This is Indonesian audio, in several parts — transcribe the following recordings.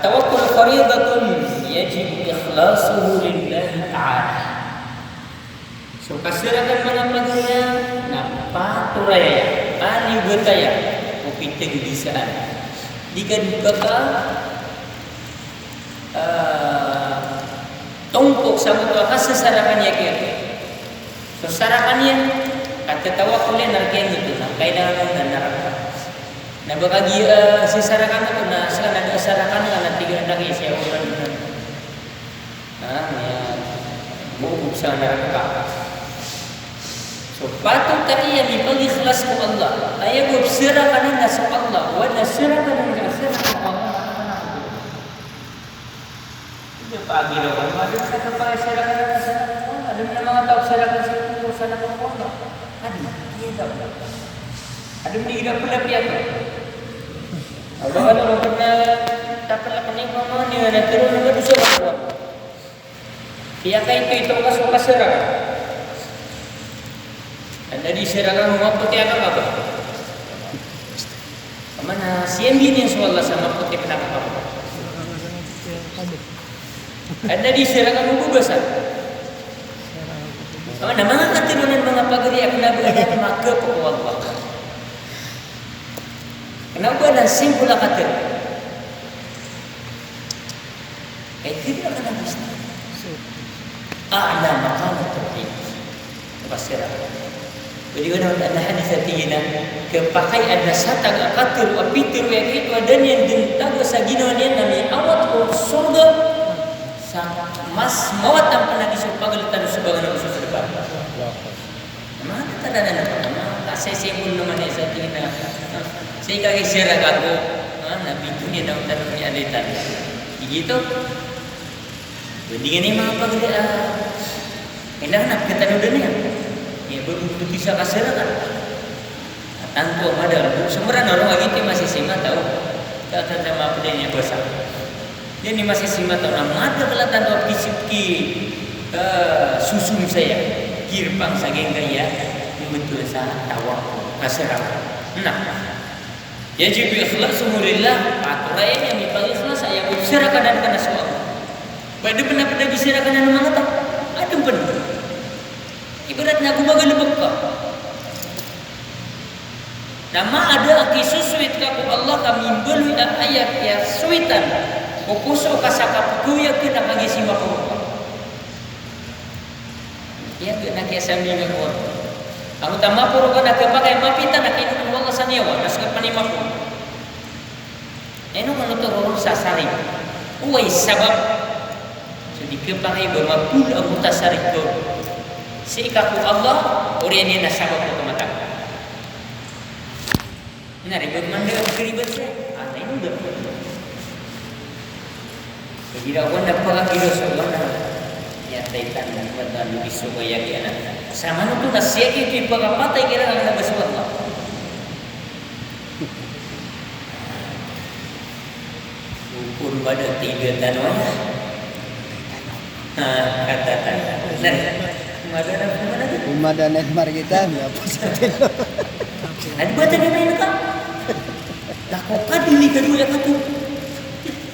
At-tawakkul fariidatun yajib ikhlasuhu lillahi ta'ala. So kasirakan mga pagaya na paturaya, panibutaya, o pitagdisaan. Di ka baka tungkok sa mga kasasarakan niya kaya. So sarakan niya, at tatawakulin narkiyan nito na kailangan na naraka. Na baka sisarakan ito na sa nag-asarakan nga na tiga na kayo siya ulan na. Buong sa naraka. So patong kaya ipag-ikhlas ko Allah. Ayaw sira ka na sa Allah. Wala sira ka na sira ko Allah. Hindi pa ginawa. Madam sa kapag sira ka na sa Allah. Alam na mga tao sira ka sa Allah. Sana ko Allah. Adim, iya daw. Adim di ira pula piato. Abang ano pernah dapat lakukan mga niya na tiro na dosa ko. Iya kay ito ka sira. Anda diserakan rumah putih apa? Mana siang gini soal sama putih kenapa? Anda diserakan buku besar. Mana mga katirunan mga pagari kenapa ada maka Allah. Kenapa ada simpul katir? Tidak akan habis. A'la maqam at-tauhid. Tafsirah. Jadi kalau ada hadis artinya kepakai ada satu akatir apitir yang itu ada yang dentang sagino ni nami awat ko surga sama mas mawat yang pernah disupagal tadu sebagai usus depan. Mana tak ada nama tak saya pun nama ni artinya saya kaki sera kaku nabi dunia dalam tadu ni ada tadi. Begitu. Jadi ini mah apa gede indah nak kita dunia. Ya betul bisa kasirakan. Tanpa ada sebenarnya orang lagi masih simak tahu kata sama pedenya besar. Dia ni masih simak tahu nama ada kalau tanpa pisiki susun saya kirpang sageng gaya betul saya tahu kasirakan. Nah, yajib ikhlasuhu lillah. Aturan yang dipanggil ikhlas saya berserakan dan kena semua. Pada benar-benar diserakan dan mengatakan ada benar. Ibaratnya aku bagai lebeka. Nama ada kisah suit kaku Allah kami belu ayat ya suitan. Kukuso kasaka puku ya kena bagi si maku. Ya kena kisah minyak ko. Ang tama puro ka nagpakai mapita na kinu Allah sa niwa nas kapani maku. Eno kanu to sasari. Uway sabab. So dikepakai bermapul ang mutasari ko. Si ikaku Allah orang yang nasabah untuk mata. Ini ribet mana ribet saya? Ada ini dah. Jadi awak nak pergi Rasulullah ya taitan dan bisu gaya dia. Sama tu nasihat itu apa tak kira nak Rasulullah. Ukur pada 3 tahun. Kata-kata. Umadanet margita ya posatelo. Ada buatan ni main ka? Lakukan dili kedua ya katu.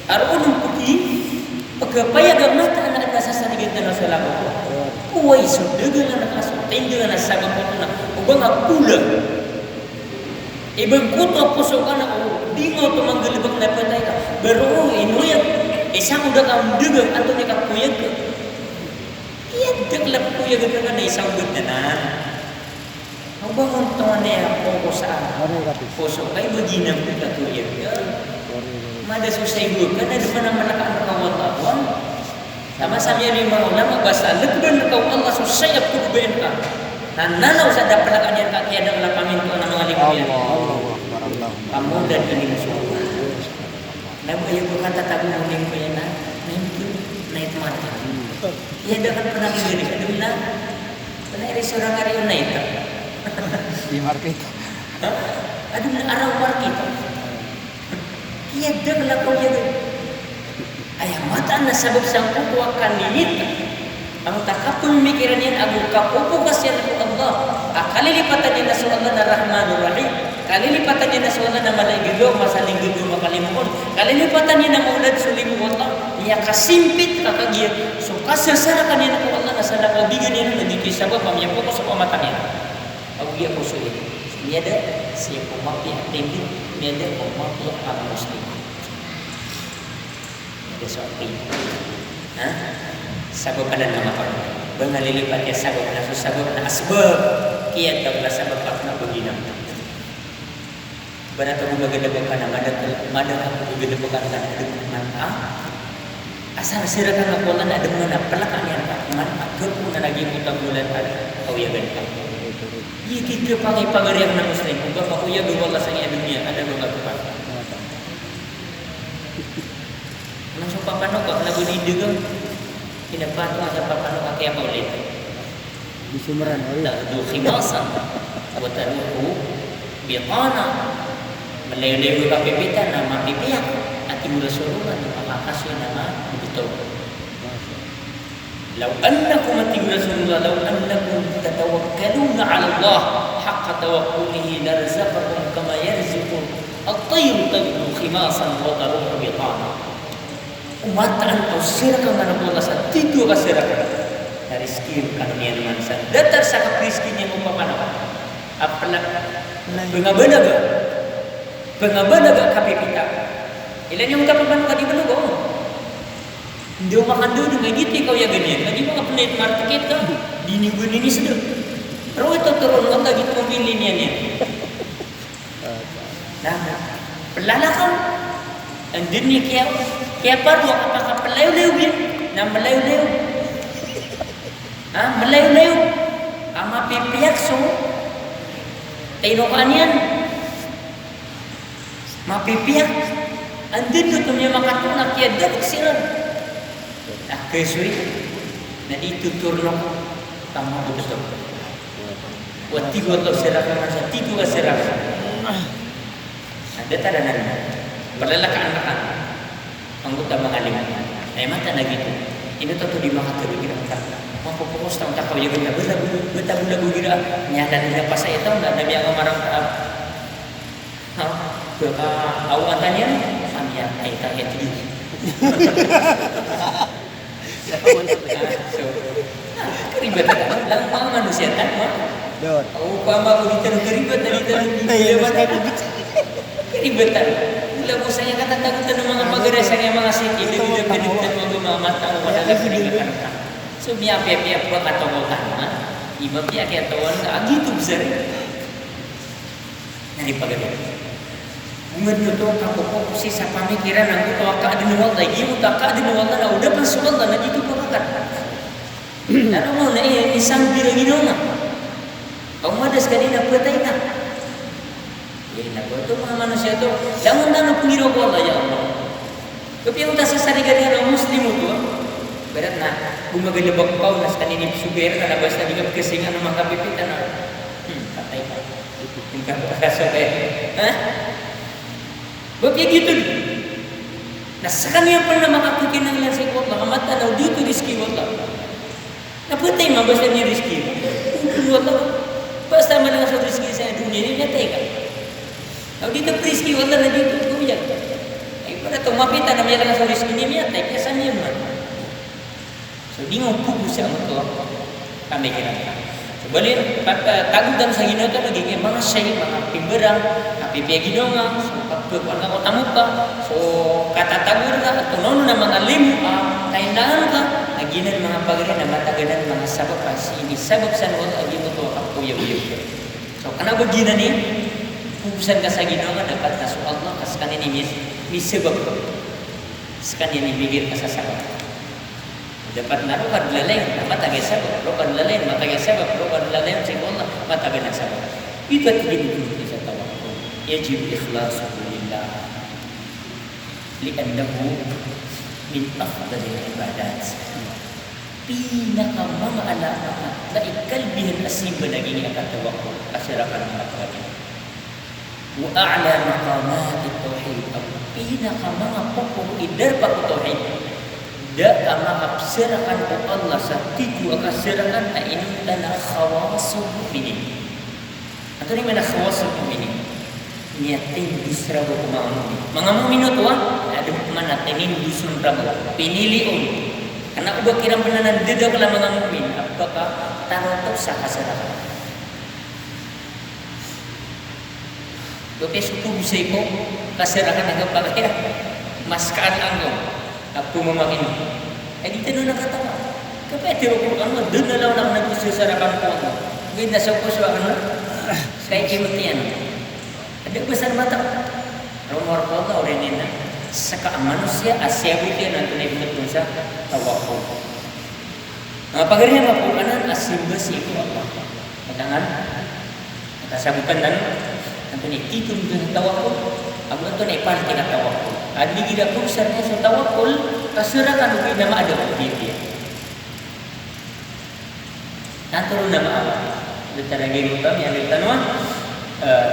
Arun pergi pagkapaya gamata anak nasasari kita na sala ko. Uway sudah dengan anak tinggal na sa kapatuna. Ubang apula. Ibang kuto pusokan ako. Di mo to manggalibak na patay ka. Pero inuyak isang udah kam degang atau ni kapuyag. Iya deklap kuya ganda na isang ganda na. Ang bangon to na po sa puso kay baginam ko katuya. Mada susay mo ka na naman ang malakaan ng kawatawan. Sama-sama ni mga ulama basta lagdan na Allah susay at kubayan ka. Nananaw sa dapalakan yan kaya ng lapaminto ng mga limuyan. Pamudan ini musuh. Nabayo ko katatago ng limuyan na. Naik mata. Ia dapat pernah begini, kadang pernah ada seorang hari naik. Di market. Aduh, arah market. Ia dah lakukan dia. Ayah mata anda sabab sangkut akan limit. Ang takapun mikiran yan agu kapupo kasyan ko Allah. Kali lipatan niya na sa Allah na Rahmanur Rahim. Kali lipatan niya na sa Allah na malaigilo, masaling gigo makalimon. Kali lipatan niya na maulad sulim simpit kakak dia. So kasar-sarakan yang aku Allah nasadak labigan yang lagi kisah apa yang pokok sa pamatannya. Aku dia ko sulit. Ini ada siya pumapi at tindi, ini ada pumapi ang Muslim. Ada sopi. Ha? Sabab ada nama apa? Bengalilipat ya sabab na asbab. Kian tabla sabab na beginam. Bana tu maganda ba kana mada aku maganda ba kana dengan asal sirakan ako na ada mana pelakan yang man agak pun lagi kita bulan ada kau ya gan ka iya kita pakai pagarian na Muslim uga kau ya go Allah sa dunia ada ba ka nang so papanok ka na guni digang kinapato sa papanok ka kaya ulit Di Sumran. la du khimasan wa tanuhu biqana Malayo-layo ka pipitan na mapipiyak at imulasulungan ng makakasya nama ito. Law annakum rasulullah law annakum tatawakkaluna 'ala Allah haqqa tawakkulihi larzaqakum kama yarzuqu at-tayr taghdu khimasan wa taruhu bitana. Umataan atau sirakan Allah sa tidu ka sirakan. Rizki kanunian mansa. Datar sa kaprizki niya mo papanaw. Apala bengabanaga. Bengabanaga kapipita. Ilan yung kapapan ka di banago? Hindi mo makando dengan gitu kau ya ganyan. Lagi mo kapalit market ka. Dinigun ini sedang. Pero ito turun mo ka gitu mapili niya niya. Nah, pelalakang. Andun niya kaya paru apakah pelayu-layu yan? Na melayu-layu. Melayu-layu. Ama pipiyak so. Tainokan yan. Mapipiyak andin nutum niya makatunak ya dapat silan kesui na dituturno tama betul wati goto serakan masa tidu ka serakan ada tadanan berlelakaan anak anggota mengalim mata na gitu ini tuh di makatur gira mampu fokus tang takaw ya ganda betabu gira nyada nila pa saya tahu ndak ada yang marang awatannya samia aita itu. Keribatan lang mga manusia kan Dot. Upama ko dito keribatan dito keribatan. Mula po saya katatagutan ng mga pag-resan ng mga city dito pinagtan mga mata mo padala keribatan. So biya-biya po katawagan iba biya kaya tawan ka gitu besar. Nari pagalitan. Menurut aku sih sa pamikiran ang tawaka din wala lagi utaka din wala na udah pan sulat na dito po kakat. Naro mo na isang biragino na. Ang madas kanina patay na. Na to mga manusia to. Jangan na pungiro ko Allah ya Allah. Tapi yung sa sarigan ng Muslim to. Berat na gumagalabak pa nas kanini suber na basta di ka kasingan ng mga kapipitan na. Patay ka. Tingkang kasobe. Bakit gitu? Nah sekarang yang pernah makakikin ng ilan sa ikot, makamata na dito riski wala. Napatay mo basta niya riski. Wala. Basta man lang sa riski sa dunia ini natay ka. Now dito riski wala na dito kuya. Ay para to mapita na may lang sa riski niya natay kaya niya man. So di mo pupusa mo to. Kami kira. Balik tagutan sa Ginoo ta naging mga say mga pimberang apipiya Ginoo nga so pagkuan ka tamu ka so katatagur ka tunon na mga lim kaindahan ka naginan mga pagre na mataganan mga sabab ini sabab sa wala agi mo to ka kuya-kuya so kana bagina ni pupusan ka sa Ginoo nga dapat na so Allah kas kanini ni sebab kas kanini bigir ka sa sabab dapat na rokan lalain matagay sabab rokan lalain matagay sabab rokan lalain sa Allah matagay na sabab itu tingin sa tawakkul yajib ikhlasuhu lillah li'annahu min afdalil ibadat pinaka mga alamat na ikalbihan asimba naging akan tawakkul kasirakan ng pagkakin wa a'la maqamat at-tauhid pinaka mga pokok idarpa ko tauhid da makapsirakan ko Allah sa tigu akasirakan na ini adalah khawasul mu'minin. Atau ini mana khawasul mu'minin? Niyatin bisra ko mga mu'min. Mga mu'min ito ada mana tenin dusun ramu piniliun karena ubah kira benanan dedak lah mga mukmin apakah tarotok sa kasarakan Dope suku bisa iko kasarakan agak pakai maskaan anggong aku memakin dito na nakatawa kapete ko ano doon na lang ako nagsusarakan ko ganda sa puso ano kay kimutian ada besar mata rumor ko ka rin na sa manusia asyabuti na tunay betul sa tawakul pagarihan mo kanan asimbas iko apa katangan kasabutan dan antuni itu ng tawakul ang tunay parte ka tawakul adi gida ko sa tawakul kasirakan ubi nama ada dia nanti nama apa ditara girutam yang ditanwa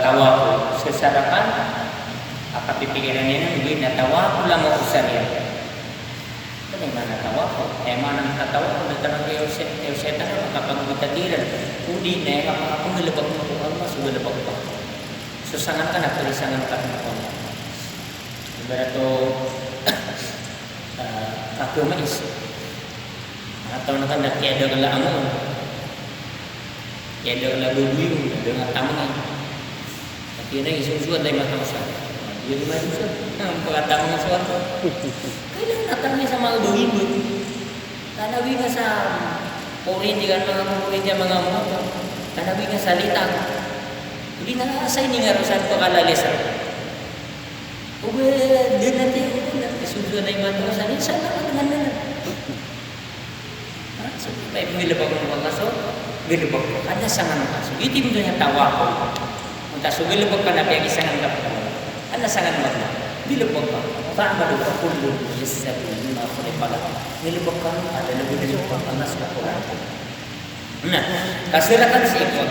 tawakul sesarakan apa pikirannya ubi na tawakul lama usaria kan mana tawakul mana tawakul ditara setan kapag bitadiran udi na kapag ngelebak mo Allah sudah lebak ko susangan kan ako lisangan ka ko ibarat to agama Islam atau nak tiada kala amun tiada kala bubuyung dengan tamangan tapi ada isu suat dari mata usaha dia di mana usaha pengataman suatu kailan natangnya sama bubuyung karena winga sa porin dengan mga porin dia mga motor karena winga sa litang hindi na sa ini ngarusan pakalalisan ube din natin sudah na iman ko sa rin, sana ka naman na. So, tayo milabag ng mga kaso, milabag ko, kada sangan ng kaso. Itim doon yung tawa ko. Kung taso, milabag ka na, piyag isangan ka pa. Kada sangan mo na, milabag ka. Ta'amalu ka kulun, yes, sabi, yun ako na pala. Milabag ka, ada na milabag ka, panas ka po. Nah, kasirakan si ikon.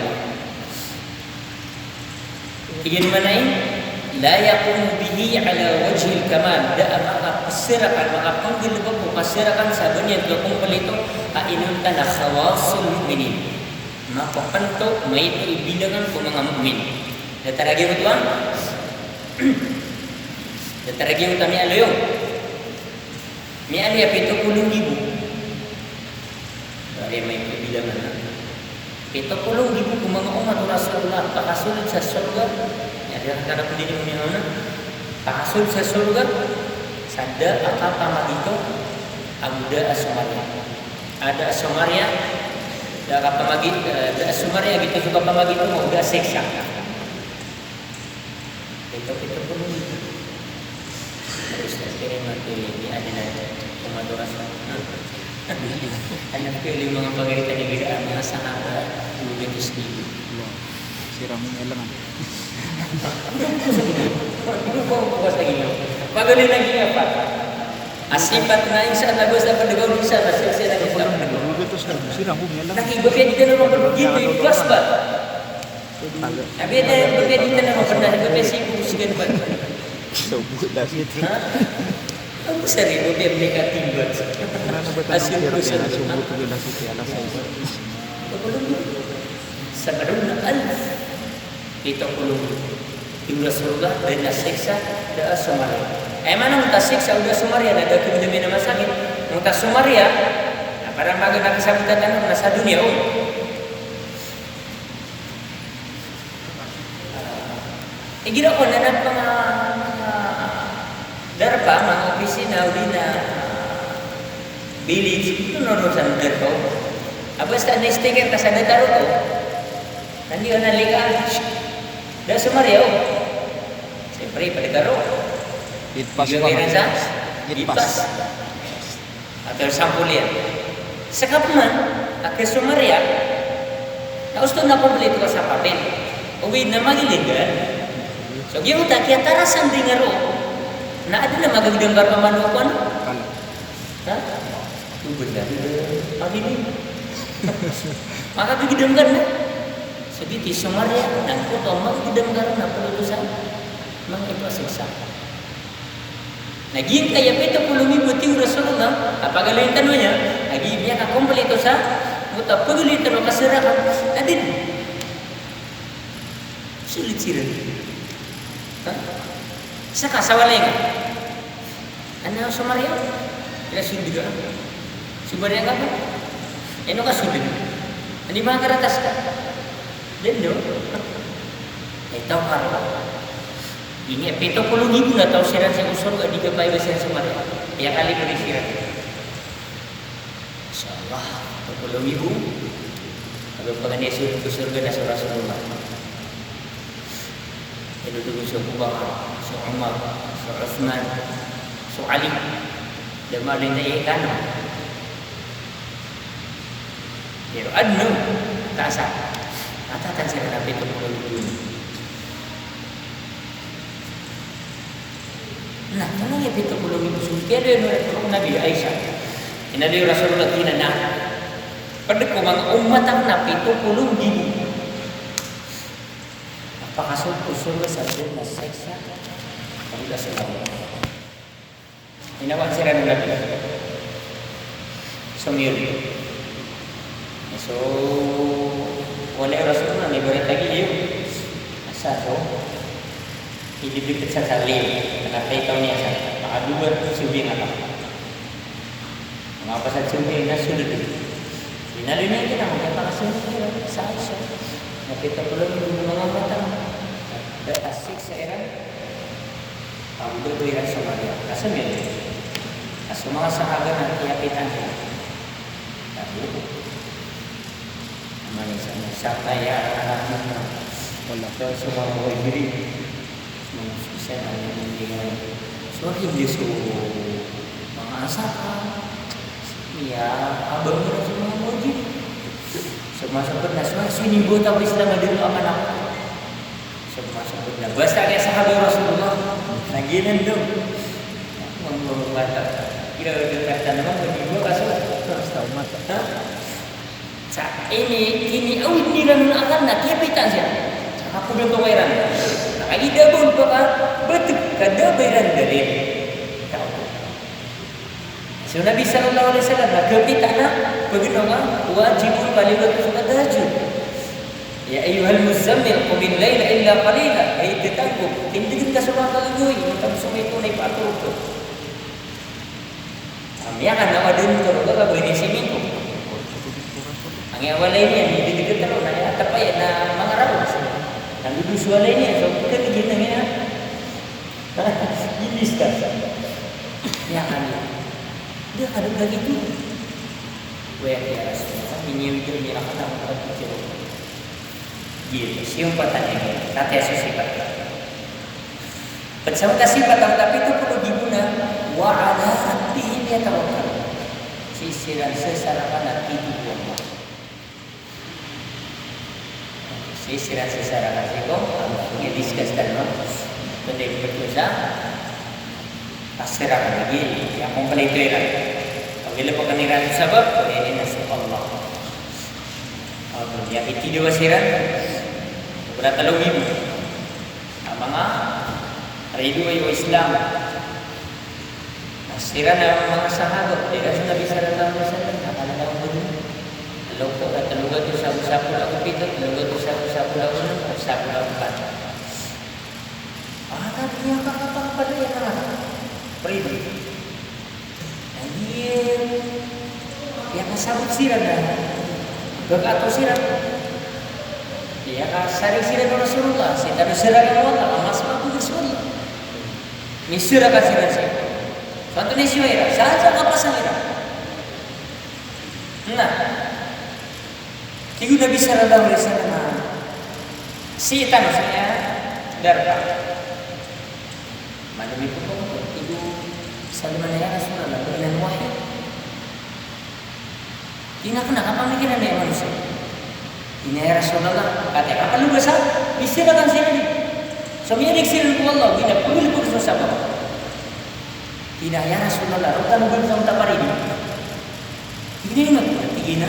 Iyan manain, la yaqumu bihi ala wajhil kamal da maka kasirakan maka panggilbab ko kasirakan sa dunya ko palito ainun kana khawasul mu'minin maka panto may ibilangan ko mga mukmin dataragi mo tuan dataragi mo kami aloyo mi ali apito 70,000 dari may ibilangan 70,000 ko mga umat Rasulullah pakasulod sa surga ada karena pendiri umumnya pasul sa surga sada apa itu ada Asmaria ada Asmaria ada apa lagi ada Asmaria gitu juga apa lagi itu mau udah seksa itu pun harus kirim nanti di ada pemadura hanya pilih mga pagalitan ni bidaan mga sahabat begitu sendiri siramin lang Pagaling lagi apa? Asipat na isa na gusto pa dugaw isa na siya na gusto. Nakibukid din naman begitu ikhlas ba? Abi ada bukid din naman pernah bukid si musikan ba? Sebut dah situ. Ang sari bukid mereka timbat. Asyik besar sebut tu dah situ alas saya. Sabarun alf. Kita puluh Ibnu surga dan siksa da Sumaria. Mana muta siksa udah Sumaria ada kemudian nama sakit. Muta Sumaria para maga nak sabutan na sa dunia Igira ko na mga darpa mga opisina udina village itu nurusan darpa. Abas ta nestiker ta sa dataro ko. Nandi na ligaan. Da Sumaria siyempre paligaro Itpas Itpas atau sampulian sekapan ke Sumaria taus to na kompleto ka sa papel uwi na magilingan so yung taki tarasan di ngaro na ada na magagdanggar pa manukuan ha tubod na pagini maka bigdanggar na Jadi di Sumaria dan Kuto magdidanggar na pelulusan mga ito siksa. Naging kaya ito pulungi buti Rasulullah apagaling tanwanya naging niya ka kompleto sa Kuto pagalitan o kasirakan adin sulit sila sa kasawalay nga Ana Somalia, ila sudah. Sumbernya apa? Eno ka sudah. Ani mga karatas ka. Dendo. Ito karo. Ini 70,000 na tao siran sa usor ga di ka pa iba siran Somalia. Ya kali berisiran. Insyaallah 70,000. Kalau pengen surga ke surga dan Rasulullah. Itu dulu Abu Bakar, Umar, Utsman, Ali. Dan malin na ikan. Ya adnu tak sah. Katakan saya Nabi itu perlu. Nah, kalau ya itu perlu itu dia Nabi Aisyah. Nabi Rasulullah tina pada kumang umat ang napito pulong din. Napakasusul saja na seksa. Ang dasal. Inawan sila ng Nabi. Sumiri. So, wala Rasulullah may berita lagi yun. Asa to? Idibigit sa salib. Nakatay taon niya sa makadubar subing alam. Mga pasat subing na sulod. Nalunay ka na, magkapakasunod ka sa Aisha. Nakita ko lang yung mga mata. Asik sa era. Ang dodoy sa Somalia. Asa mo yun? Asa mga sahaga na kiyapitan ka. Sabi ko. Naman isa na siya kaya anak na. Wala ka sa mga kawagiri. Mga isa na hindi nga. So, hindi so mga asaka. Ya, abang mo sa mga mojib. Sumasabot na sinimbo tayo Islam na dito ang anak. Sumasabot na. Basta kaya sahabat Rasulullah. Naginan doon. Mga bata. Kira-kira naman, mag-ibo kaso. Basta umat. Sa ini awit nila nun akan nakipitan siya. Saka po ng pawairan. Nakagidabon pa ka. Ba't kadabairan dari? So Nabi sallallahu alaihi wasallam nakapita na paginawa wajibul balibatu sa tahajud. Ya ayyuhal muzammil qum al-laila illa qalila ay ditangkub tindigin ka sa mga kagagoy ito sumay tunay patulog ko. Amya kan na adun ko ga ba ni simento. Ang awalay niya dindigit talo na ata pa na mga raw. Ang dudusualay niya so kanigit na niya. Ilis ka. Ya kan dia kadang lagi tu. Weh ya Rasulullah, ini video ni akan dapat dicari. Gitu, siapa tanya ni? Kata sifat. Bersama sifat tapi itu perlu diguna. Wa ala rabbihim yatawakkal. Sisiran sesarakan itu Allah. Sisiran sesarakan itu Allah punya diskus dan pendek berdosa. Pasirah lagi yang komplit era. Apabila penganiran sebab ini nasib Allah. Yang itu dua siran berata lagi. Mga ridu ay Islam. Siran ang mga sahabat di kasi Nabi sallallahu alaihi wasallam nakala daw mo dun. Law ko at lugar to sabu-sabu ako pito, lugar to sabu-sabu ako nun, sabu ako pa. Tapi niya kakapang pala yan na. Pribadi. Anjir. Yang kasabut siran dah. Berkata siran. Ya kasari siran Rasulullah. Saya tahu siran Allah. Mas mampu Rasulullah. Ni siran siran saya. Suatu ni siran. Saja apa siran. Nah. Tiga Nabi sallallahu alaihi wasallam. Sitan maksudnya darah. Mana ni pun itu Salman ya Rasulullah dengan wahyu. Tina kena apa mikiran dia manusia? Ini ya Rasulullah kata apa lu besar? Istirahatkan sini. Semuanya diksirin ku Allah. Tina pulih pun susah apa? Tina ya Rasulullah. Rutan mobil sama tapar ini. Tina ingat tina.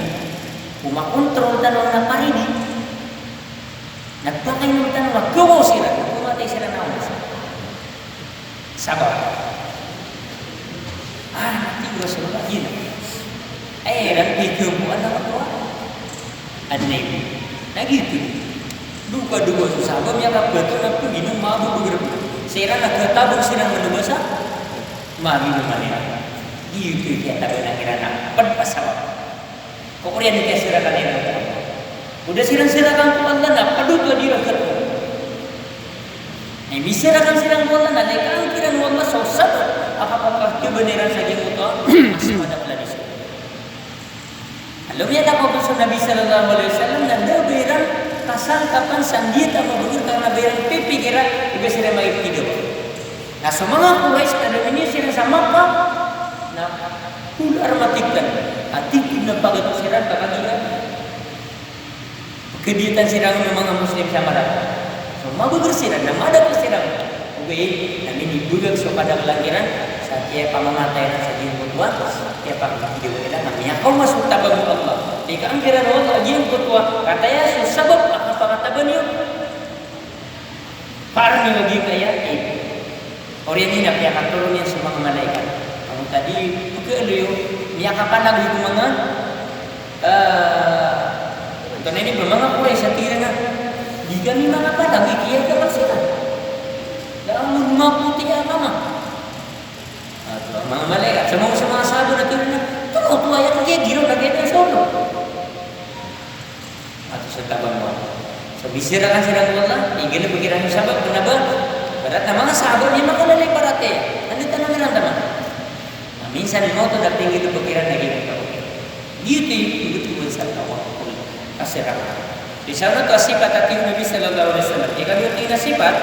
Uma kontrol dan orang tapar ini. Nagpakai ng tanong gawa sila. Kumatay sila na umas. Sabar. Nanti Rasulullah gini. Dan itu anak apa? An-Nabi. Nah gitu. Duka-duka susah. Bam yang betul aku gini mabuk begitu. Sira nak tabung sirang mendubasa. Mari mana? Itu dia tak benar kirana. Pasal. Pokoknya dia sirakan ini. Udah sirang-sirakan ku Allah na padut wa dira kat. Ai bisirakan sirang ku Allah na lekan kiran Allah sosat. Apakah kebenaran saja itu masih ada peladis. Lalu dia dapat pesan Nabi sallallahu alaihi wasallam dan dia beran kasal kapan sandia tak berbuat karena beran pipi kira ibu sirang mai tidur. Nah semua Quraisy ada ini sirang sama apa? Nah ular matikan. Hati kita pakai sirang kakak dia. Kediatan sirang memang muslim sama dah. Semua bersirang, nama ada bersirang. Oke, kami dibuat kepada kelahiran. Saatnya pamamata yang saja berbuat, dia pakai video ini namanya. Kau masuk tabagu Allah. Jika angkiran Allah yang berbuat, katanya sebab apa kata beliau? Parmi lagi kaya orang ini nak pihak turun yang semua malaikat. Kamu tadi bukan beliau. Yang kapan lagi kumangan? Karena ini memang aku yang satira na. Jika memang apa lagi kia ke pasir. Dalam rumah putih mama. Mga malaikat semua sahabat na turun na. Tuh tua yang dia giro lagi dia solo. Atau setabang mo. So bisirakan sirang Allah, ingin pikiran sahabat kenapa? Berat na mga sahabat ni makalalay parate. Nandito na meron teman. Minsan mo to dapat itu pikiran lagi. Gitu itu besar Allah. Kasirah. Di sana tu sifat hati Nabi sallallahu alaihi wasallam. Jika dia tinggal sifat,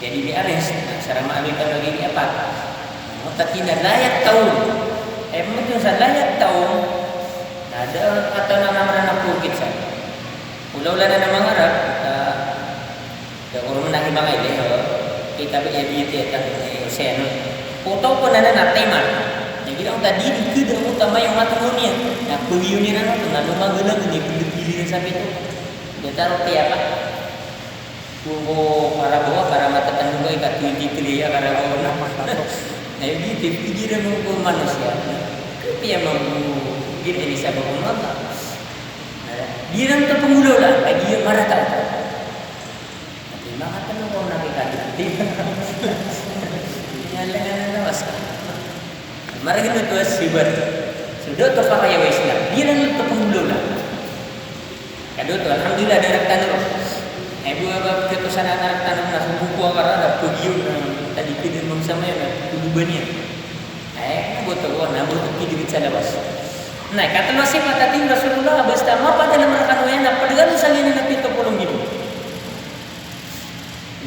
jadi diares. Cara mengambil lagi ini apa? Mutatina layak tahu. Mungkin saya layak tahu. Ada kata nama-nama bukit saya. Ulah-ulah nama Arab. Dah orang menahi bangai deh. Kita berjadi tiada sen. Foto pun ada nak tema. Jadi orang tadi itu dah utama yang mata dunia. Nah kuliah ni rana tu nak rumah guna ni pilih sampai tu. Dia taruh apa? Para bawa para mata tandung ikat tujuh kuliah para bawa nama satu. Nah ini pikiran hukum manusia. Tapi yang mampu dia ini siapa pun Allah. Dia orang terpengulau lah. Lagi yang marah tak. Tapi maka tenang kau nak ikat. Nyala waskan. Mari kita tuas sibar. Sudah tu pakai yang Islam. Dia nak terpengulau lah. Kado tu alhamdulillah ada anak tanur. Ibu bapa ketusan anak tanur nak buku akar ada pergi tadi kita bersama yang kudubannya. Betul nak betul kita bicara bas. Nah kata nasib tadi Rasulullah bersama pada dalam rakannya nak pergi salin nak kita polong hidup.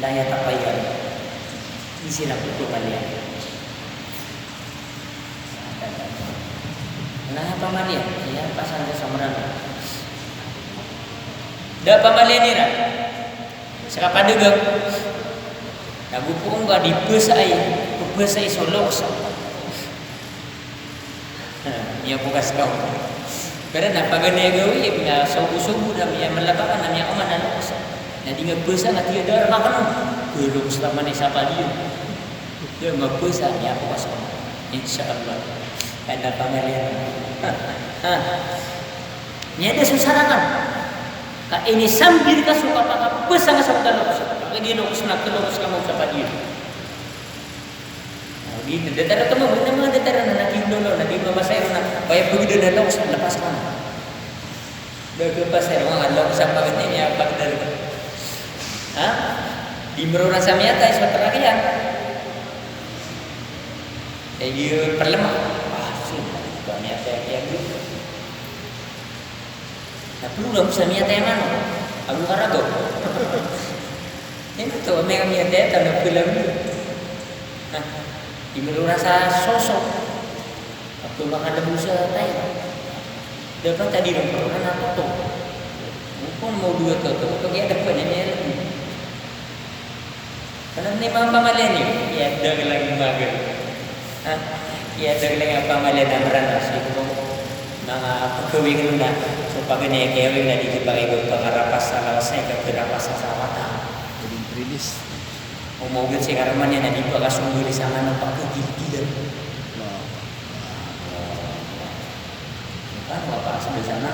Layak apa ya? Di sini aku kalian. Nah pamalian, ya pasal kesamran. Dah pamalian ni lah. Sekarang pada gak. Nah buku enggak dipesai solok. Ia bukan sekau. Kerana apa gana gawi punya subuh-subuh dah punya melakukan namanya aman dan luas. Nah tinggal besar nak tiada makan. Belum selama ni siapa dia. Dia membesar ni apa pasal. Insya-Allah. Ada pamalian. Ni ada susarakan. Kak ini sambil ka suka apa besar sabda luas. Lagi nak nak luas kamu siapa dia. Ini detara temu benar detara nak dulu nak di mama saya nak bayar pergi dan lalu lepas mana. Dah lepas saya orang Allah sampai ini apa dari. Di merona samiata isu terakhir. Dia perlemah. Sudah saya yang dulu. Nah perlu dah samiata yang mana? Abu Karago. Ini tu memang dia tak nak film. Diberi rasa sosok. Waktu makan debusa tay. Dapat tadi rumput kan apa tu? Mungkin mau dua tu. Kau dia dapat ni lagi. Karena ni pamalian ni, ya ada lagi mager. Ya ada lagi pamalian amaran nasi tu. Nah, kewing na. So pag ni kewing na di bagay ko pangarapas sa saya ke perapas sa mata. Jadi rilis. Mobil sekarang yang di bawah sumber di sana nampak kegil-gilan. Kan bapak sebelah sana.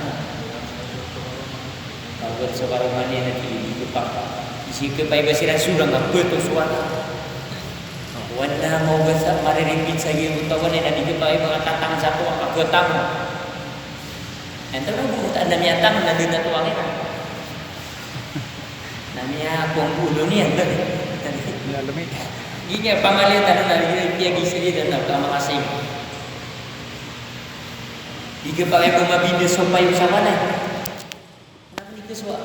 Kalau sekarang yang di depan, isi kepai basiran sudah nggak betul suara. Wan Nah mau besar mari rimpit sagi utawa na digipaay mga tatang sa ko ang kagutang. Ento na buot anda miyatang na din natuangin. Namanya kung ulo niya. Lalamig. Ginya pangalitan na dia gisi dia na kamakasing. Diga pakai pemabida supaya sama na. Kenapa itu suak?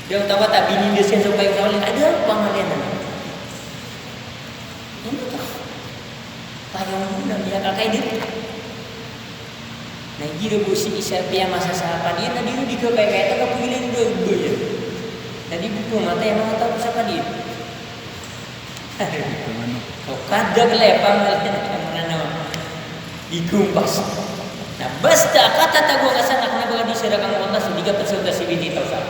Dia tahu tak bini dia supaya sama ada pangalitan. Ini tuh payung dan dia kakai dia. Nah gila busi isa pia masa sahapan dia tadi di kayak tak kepikiran dua ya. Tadi buku mata yang mau tahu siapa dia. Kau kadang lepang mana dikumpas. Nah basta kata tak gua kasar nak nabi di sedekah Allah sudah persebelas binti tahu sah.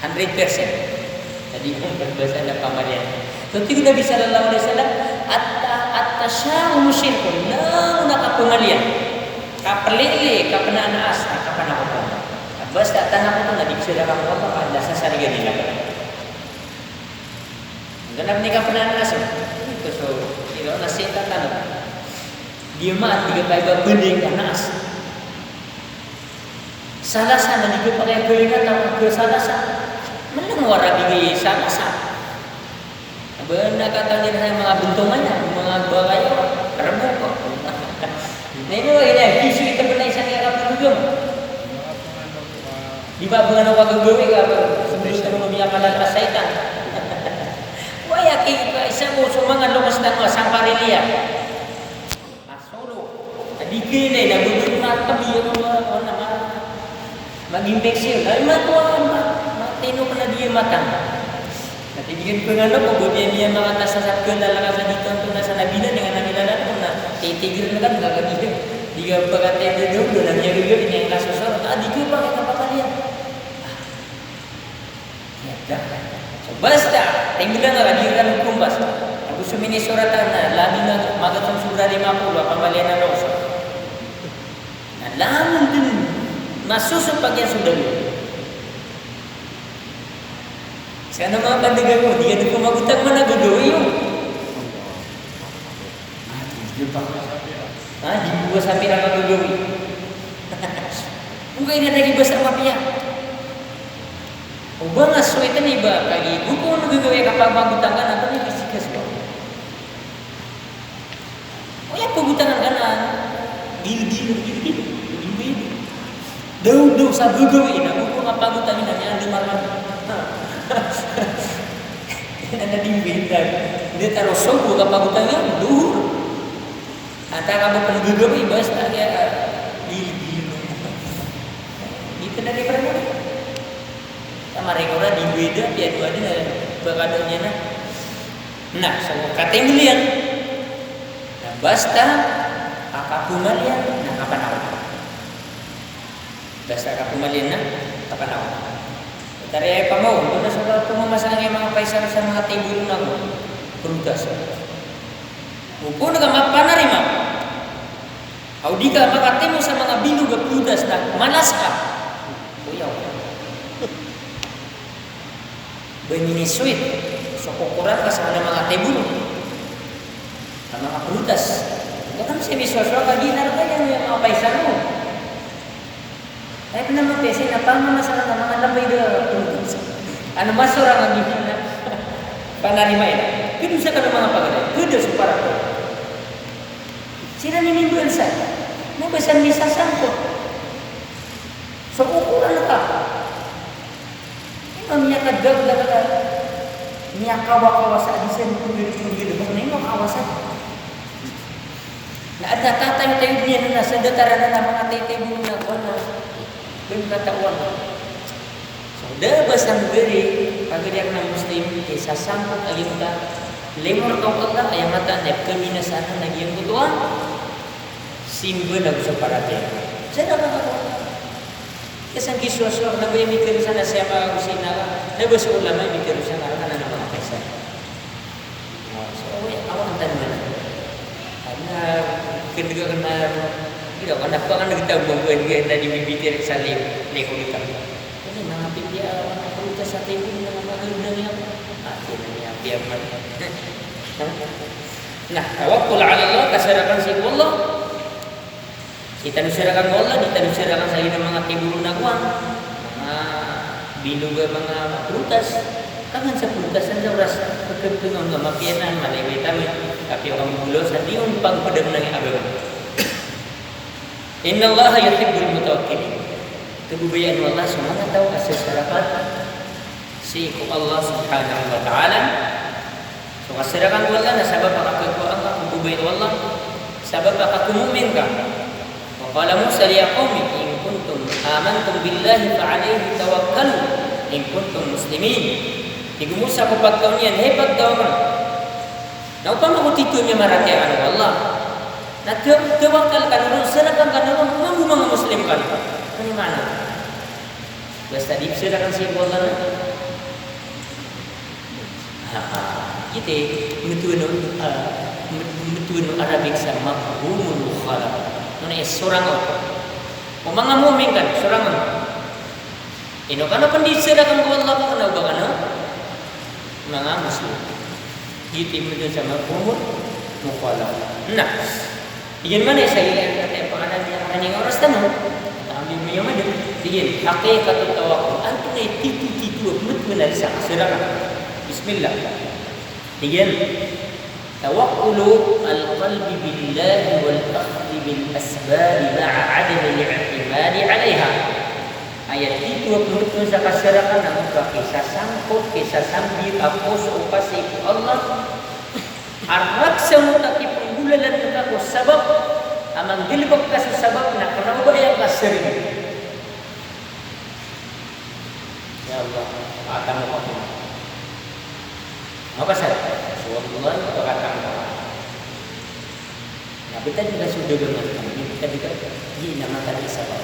100%. Tadi pun berbahasa ada pamalian. Tapi Nabi sallallahu alaihi wasallam at-tasyaum syirkun. Nah nak pamalian. Kapelele kapena anas kapena apa. Basta tanah pun di sedekah Allah ada sasari gani lah. Ganap ni kapena anas. Itu so kira nasi tanah. Dia mati kepada bening anas. Salah sana dia pakai keringat atau ke salah sana. Menang warna bigi salah sana. Benda kata dia saya mengabuntungannya, mengabalaya rebuk kok. Nah ini wajahnya kisu kita pernah isang kapal juga. Di bawah dengan awak gawe ke apa? Sebelum dia malah rasaitan. Wah yakin isa mo sumangan lo mastang sampari liya. Dikene na budut mata biyo mo na mag-infection ay matino na dia matang. Nanti bikin pengano ko dia mga tasasakyan na lang sa dito to na sa nabina dengan nangilala ko na titigil na kan gagawin. Diga pagkatay do do na niya gagawin yung kasosor. Di ko pa kapakalian. Ya dah. So basta tinggal na diran kumbas. Ako sumini suratan na labi na magatong sura 50 pambalian na rosa. Lamun din masusup pag yan sudah mo. Sana mga kandigan mo, di yan kumagutang mo na gagawin yun. Di buwa sabi na gagawin. Bukan na nagibas ang mapia. O ba nga suwetan iba, kagi buko na gagawin kapag magutang ka na, ito na bisikas mo. O yan pagutangan ka na, gil-gil. Daw sa gagawin ako kung mapagutangin na niya ang dumarman. Ano din bindag. Hindi taro sobo kapagutangin, duhur. At ako pang gagawin, basta kaya gil-gil. Dito na rin parang tamarin ko na, di beda, piado din na bagado niya na. Nah, so katinglian. Nah, basta kakapumalian, nakapanaw. Basta kapumalian na, kapanaw. Tari ay pamaw, doon na sa pumamasang ng mga paisano sa mga table na ko, prutas. Upo na ka mapanarima. Aw di ka makatimo sa mga bilog at prutas na malas ka. Uyaw. Beninisuit, so kukuran ka sa mga table. Sa mga prutas. Bukan siya miswaswa ka, ginar ka yan yung mga paisano. Ay naman kasi napamamasalan ng mga lambay na prutas. Ano masurang ang gina na panarima ina. Pero sa ka ng mga pagano, kudo sa para ko. Sila nininduan sa nabasan ni sa sangkot. So ukuran ka. Ito niya kadagdag ka. Niya kawa-kawa sa adisan pumili-pumili. Bakit na yung makawasan? Na at natatay-tayo niya na nasa dataran na ng mga tay-tay mo na ko na belum katawan. So, dabas ang gari, pagariak ng Muslim, isa sangkot ayun ka, lemor kau Allah, ayang mata, dep keminasanan lagi yang kutuan, simba na gusto parating. Saya na makakawa. Kasang kiswaswa, na ba yung mikir sana siya makakusina ka, na ba sa ulama yung mikir siya ka na mga kaysa. So, awang tanman. Karena ketika kena tidak kan apa kan kita buat dia tadi bibitir salim lekulikan. Ini nama dia orang perlu satu ibu nama keluarga akhirnya biar Nah, tawakkul ala Allah kasarakan si Allah. Kita nusirakan Allah, kita nusirakan sa ina mga tibulong na kuwan, mga bilog mga prutas. Kangan sa prutasan sa oras pagkabtungon nga mapianan, malayway tamin, kapi ang mulo sa diyon pagpadam ng agama. Inna Allah yuhibbul mutawakkilin. Kebubayaan Allah semangat tahu asas harapan si Allah Subhanahu wa taala. So kasirakan wala na sabab akakuan ka kebubayaan Allah, sabab akakumin ka. Wa qala Musa li qaumi in kuntum amantum billahi fa alayhi tawakkalu in kuntum muslimin. Tigu Musa ko pagkaunian hebat daw man. Na upang makutitunya marati ang Allah. Na tawakal ka nun, sarakan ka nun, kung mga Muslim ka. Ano yung mana? Basta di sarakan siya ko Allah na. Kita metuan Arabik sa mafhumul mukhalafah. Ano na sorangan. Kung mga mu'min kan, sorangan. Ino kana pandisarakan ko Allah ka na ba kana? Mga Muslim. Kita metuan sa mafhumul mukhalafah. Nah, iyan mana saya kata pakanan yang kaning oras tanong ambil mo yung madam iyan hakikat tawakkul anto na titu benar sa kasirakan bismillah iyan tawakkulu al-qalbi billahi wal akhdhi bil asbab ma'a 'adam al-i'timad 'alayha ayat itu betul sa kasirakan ang kisah sangkot kisah sambil apos upasi Allah arrak sa mutakip bulalan ka ko sabab amang dilibag ka sa sabab na kanabayan ka sering ya Allah atang mo ko apa sah wallahi pakatang ka na bitan ka sudah dengan kami kita juga di nama tadi sabab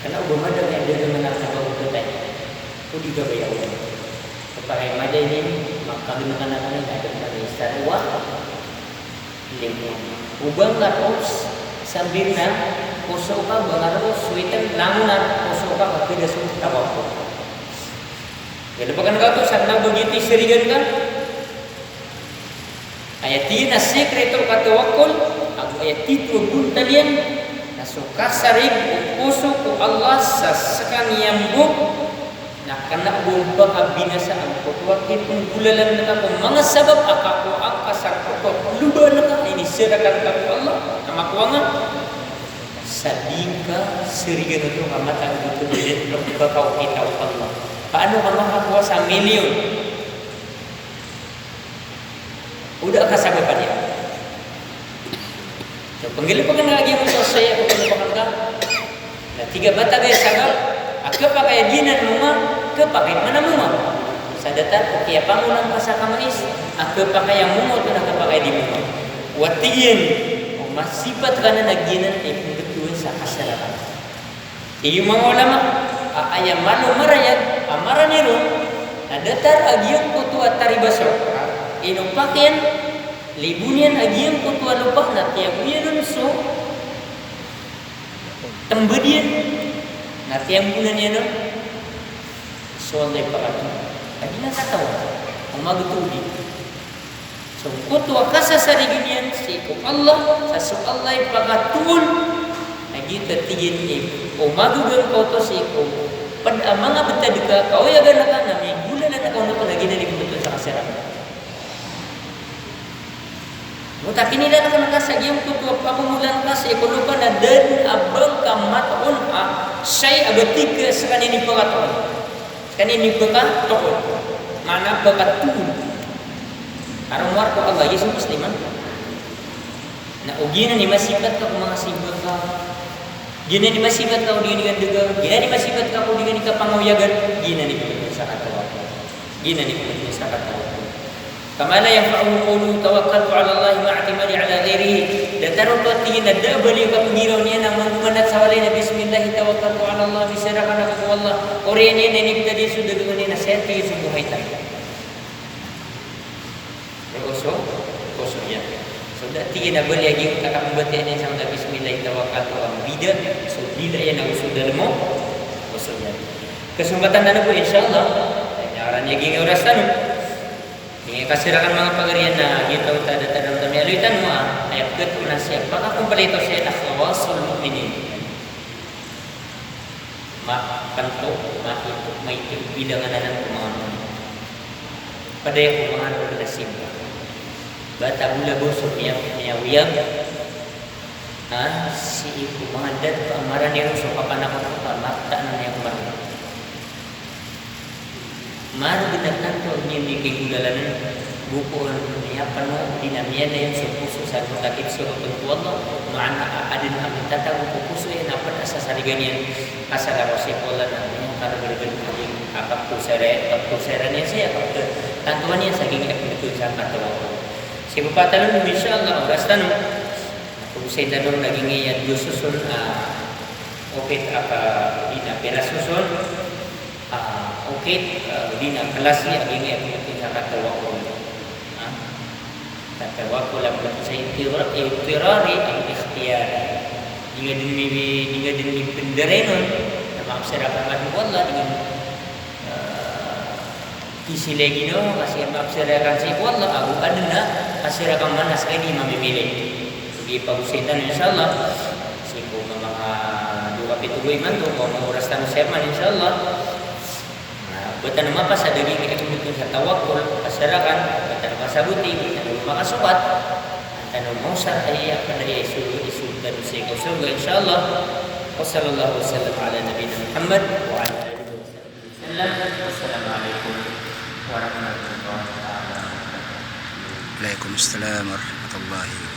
karena ubah ada yang dengan sabab kita ko diga bayaw kepada maja ini maka gunakan ini ada dari sarwa lingkungan ubang karos sambirna kosoka bangaros suitan langunan kosoka tidak sulit tawakkul jadi bukan kau tu sangat begitu serigan kan ayat ini sekreto tawakkul ayat itu buntalian nasuka sarig kosoku Allah sasakan yambuk karena bumpa kabinasa ang kutwakit kung bulalan na ka kung mga sabab akaku ang kasangkot luba na ka ini sirakan ka ko Allah na makuha nga sadika sirigan ito kamatang dito din bakaw kita o Allah paano ka makakuha sa milyon udah kasabapan niya so panggilin pa ka na lagi mo sa saya kung panupakan ka na tiga bata gaya sagal akka pakai dinan mga kepakai mana muma sadata kaya pangulang pasal kamais aku pakai yang mumo tu nak pakai di mumo watiin masifat kana naginan kung betul sa kasalanan iyo mga ulama ayam malu marayat amara niro nadatar agiyang kutua taribaso ino pakaian libunian agiyang kutua lupa na tiyabuyan so tembedian na tiyambunan yan no soalnya pakatu, tadi nak tahu, umat itu so kutu akasa sariginian si Allah, sasu Allah pakatun, lagi tertingin ni, umat itu kau tu si kau, pada mga betadika kau ya gana kan, nami bulan ada kau nak lagi dari betul sakasera. Tapi ini dah nak kasih yang kutu apa mulan kasih kau lupa dan abang kamat on saya abetika sekarang ini pakatun. Kan ini bekat tokoh mana bekat tuh karena warga Allah Yesus Musliman na ugina ni masibat ka kung mga sibat ka gina ni masibat ka di dengan degang gina ni masibat ka di dengan kapangayagan gina ni sa katawa gina ni sa katawa kamala yang qawlu tawakkaltu ala Allah ma'timadi ala ghairihi dan taruh tuatiin ada beli ka pengiraw niya nang mangumanat sa walay na bismillah tawakkaltu ala Allah bisarakan ako Allah Korea niya nanib tadi sudah dengan niya na senti sa buhay tayo koso yan so dati na beli lagi kakambatian niya sa bismillah tawakkaltu ala bida so bida yan ang sudah mo koso yan kesempatan na po insyaallah nyaran niya ging oras tanong Kasirakan mga pagarian na gitaw tada-tadang kami. Aluitan mo ayat ket na siya. Baka kung palito siya nakhawasul mu'minin. Makanto, makito, may bidangan na ng kumahan. Padaya kumahan ko na simba. Bata mula bosok niya uyag. Si kumahan dan paamaran niya so kapanakot ko pa, makta na niya kumahan. Maro ginagkanto niya may kigulalan bukuan niya pano dinamiyan na yan sa puso sa takip sa Allah maana adin ang tatago po puso yan dapat asa sarigan yan kasagaro si Allah na yung karagaragan kaging akap pusera niya siya akap tantuan niya sa gingin itu sa katawa si papatalon insyaAllah oras tanong kung sa tanong naging iyan susun okay apa ina susun okay di na kelas niya aging sa katawa ko katawa ko lang sa itirari ang ikhtiyari hingga din penderenon na maapsarakan madu Allah dengan isi lagi no kasi maapsarakan si Allah aku adna asirakan mana sekali mamimili sige pag-usitan insyaAllah sipo mga dua pituloy man to kung oras tanong serman insyaAllah bata na mapa sa daging ikumitun sa tawakul, pasarakan, bata na masabuti, bata na makasukat, bata na mausar, ay akan dari isu dan usia kau surga insyaAllah. Wassallallahu wasallam ala nabiyina Muhammad wa ala alihi wasallam. Wassalamualaikum warahmatullahi wabarakatuh. Waalaikumsalam warahmatullahi wabarakatuh.